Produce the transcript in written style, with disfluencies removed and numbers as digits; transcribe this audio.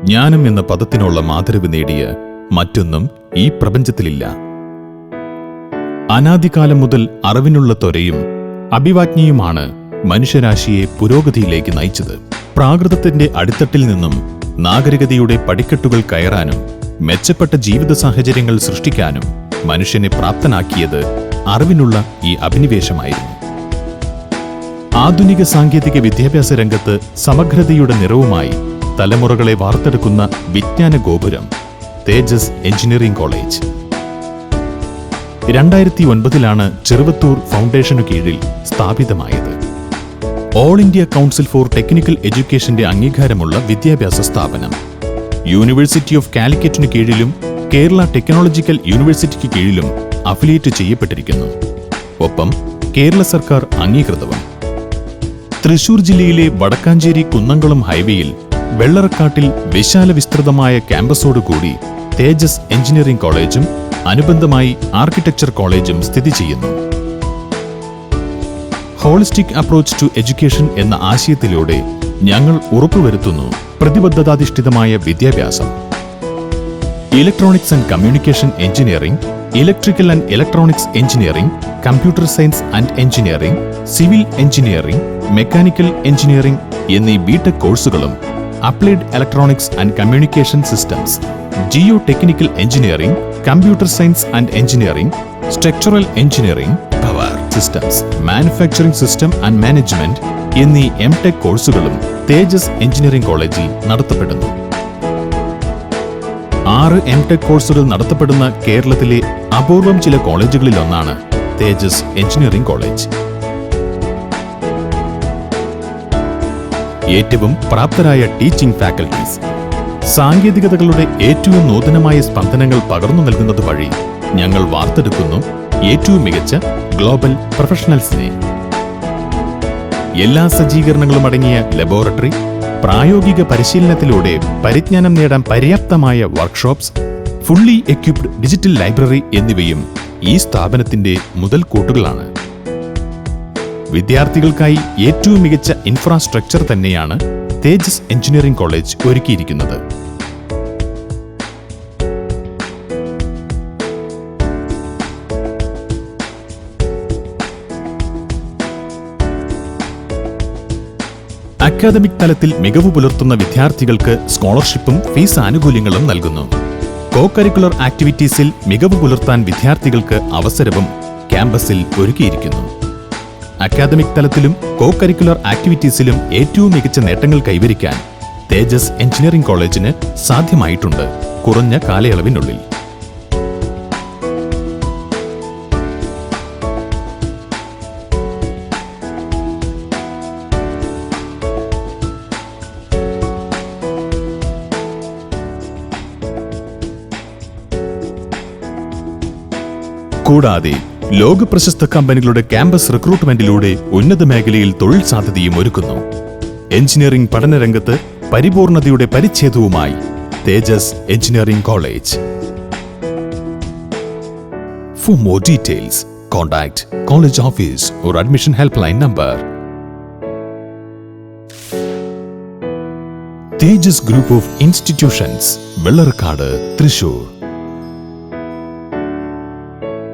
ജ്ഞാനം എന്ന പദത്തിനുള്ള മാതൃക നേടിയ മറ്റൊന്നും ഈ പ്രപഞ്ചത്തിലില്ല. അനാദികാലം മുതൽ അറിവിനുള്ള ത്വരയും അഭിവാജ്ഞയുമാണ് മനുഷ്യരാശിയെ പുരോഗതിയിലേക്ക് നയിച്ചത്. പ്രാകൃതത്തിന്റെ അടിത്തട്ടിൽ നിന്നും നാഗരികതയുടെ പടിക്കെട്ടുകൾ കയറാനും മെച്ചപ്പെട്ട ജീവിത സാഹചര്യങ്ങൾ സൃഷ്ടിക്കാനും മനുഷ്യനെ പ്രാപ്തനാക്കിയത് അറിവിനുള്ള ഈ അഭിനിവേശമായിരുന്നു. ആധുനിക സാങ്കേതിക വിദ്യാഭ്യാസ രംഗത്ത് സമഗ്രതയുടെ നിറവുമായി തലമുറകളെ വാർത്തെടുക്കുന്ന വിജ്ഞാന ഗോപുരം തേജസ് എഞ്ചിനീയറിംഗ് കോളേജ്. 2009 ചെറുവത്തൂർ ഫൗണ്ടേഷനു കീഴിൽ സ്ഥാപിതമായത്. All India council for technical എഡ്യൂക്കേഷന്റെ അംഗീകാരമുള്ള വിദ്യാഭ്യാസ സ്ഥാപനം. യൂണിവേഴ്സിറ്റി ഓഫ് കാലിക്കറ്റിനു കീഴിലും കേരള ടെക്നോളജിക്കൽ യൂണിവേഴ്സിറ്റിക്ക് കീഴിലും അഫിലിയേറ്റ് ചെയ്യപ്പെട്ടിരിക്കുന്നു. ഒപ്പം കേരള സർക്കാർ അംഗീകൃതവും. തൃശൂർ ജില്ലയിലെ വടക്കാഞ്ചേരി കുന്നംകുളം ഹൈവേയിൽ വെള്ളറക്കാട്ടിൽ വിശാല വിസ്തൃതമായ ക്യാമ്പസോടുകൂടി തേജസ് എഞ്ചിനീയറിംഗ് കോളേജും അനുബന്ധമായി ആർക്കിടെക്ചർ കോളേജും സ്ഥിതി ചെയ്യുന്നു. ഹോളിസ്റ്റിക് അപ്രോച്ച് ടു എഡ്യൂക്കേഷൻ എന്ന ആശയത്തിലൂടെ ഞങ്ങൾ ഉറപ്പുവരുത്തുന്നു പ്രതിബദ്ധതാധിഷ്ഠിതമായ വിദ്യാഭ്യാസം. Electronics and communication engineering, electrical and electronics engineering, computer science and engineering, civil engineering, mechanical engineering എന്നീ ബിടെക് കോഴ്സുകളും applied electronics and communication systems, Jio technical engineering, computer science and engineering, structural engineering, power systems, manufacturing system and management എന്നീ MTech കോഴ്സുകളും തേജസ് engineering കോളേജിൽ നടത്തപ്പെടുന്നു. 6 MTech കോഴ്സുകൾ നടത്തപ്പെടുന്ന കേരളത്തിലെ അപൂർവം ചില കോളേജുകളിലൊന്നാണ് തേജസ് എഞ്ചിനീയറിംഗ് കോളേജ്. ഏറ്റവും പ്രാപ്തരായ ടീച്ചിംഗ് ഫാക്കൽറ്റീസ്, സാങ്കേതികതകളുടെ ഏറ്റവും നൂതനമായ സ്പന്ദനങ്ങൾ പകർന്നു നൽകുന്നത് വഴി ഞങ്ങൾ വാർത്തെടുക്കുന്നു ഏറ്റവും മികച്ച ഗ്ലോബൽ പ്രൊഫഷണൽസിനെ. എല്ലാ സജ്ജീകരണങ്ങളും അടങ്ങിയ ലബോറട്ടറി, പ്രായോഗിക പരിശീലനത്തിലൂടെ പരിജ്ഞാനം നേടാൻ പര്യാപ്തമായ workshops, fully equipped digital library എന്നിവയും ഈ സ്ഥാപനത്തിന്റെ മുതൽക്കൂട്ടുകളാണ്. വിദ്യാർത്ഥികൾക്കായി ഏറ്റവും മികച്ച ഇൻഫ്രാസ്ട്രക്ചർ തന്നെയാണ് തേജസ് എഞ്ചിനീയറിംഗ് കോളേജ് ഒരുക്കിയിരിക്കുന്നത്. അക്കാദമിക് തലത്തിൽ മികവ് പുലർത്തുന്ന വിദ്യാർത്ഥികൾക്ക് സ്കോളർഷിപ്പും ഫീസ് ആനുകൂല്യങ്ങളും നൽകുന്നു. കോ കരിക്കുലർ ആക്ടിവിറ്റീസിൽ മികവ് പുലർത്താൻ വിദ്യാർത്ഥികൾക്ക് അവസരവും ക്യാമ്പസിൽ ഒരുക്കിയിരിക്കുന്നു. അക്കാദമിക് തലത്തിലും കോ കരിക്കുലർ ആക്ടിവിറ്റീസിലും ഏറ്റവും മികച്ച നേട്ടങ്ങൾ കൈവരിക്കാൻ തേജസ് എഞ്ചിനീയറിംഗ് കോളേജിന് സാധ്യമായിട്ടുണ്ട് കുറഞ്ഞ കാലയളവിനുള്ളിൽ. കൂടാതെ ലോകപ്രശസ്ത കമ്പനികളുടെ ക്യാമ്പസ് റിക്രൂട്ട്മെന്റിലൂടെ ഉന്നത മേഖലയിൽ തൊഴിൽ സാധ്യതയും ഒരുക്കുന്നു. എഞ്ചിനീയറിംഗ് പഠനരംഗത്ത് പരിപൂർണതയുടെ പരിച്ഛേദവുമായി Tejas engineering college. For more details, contact college office or admission helpline number. Tejas Group of Institutions, Vellarakkad, Thrissur.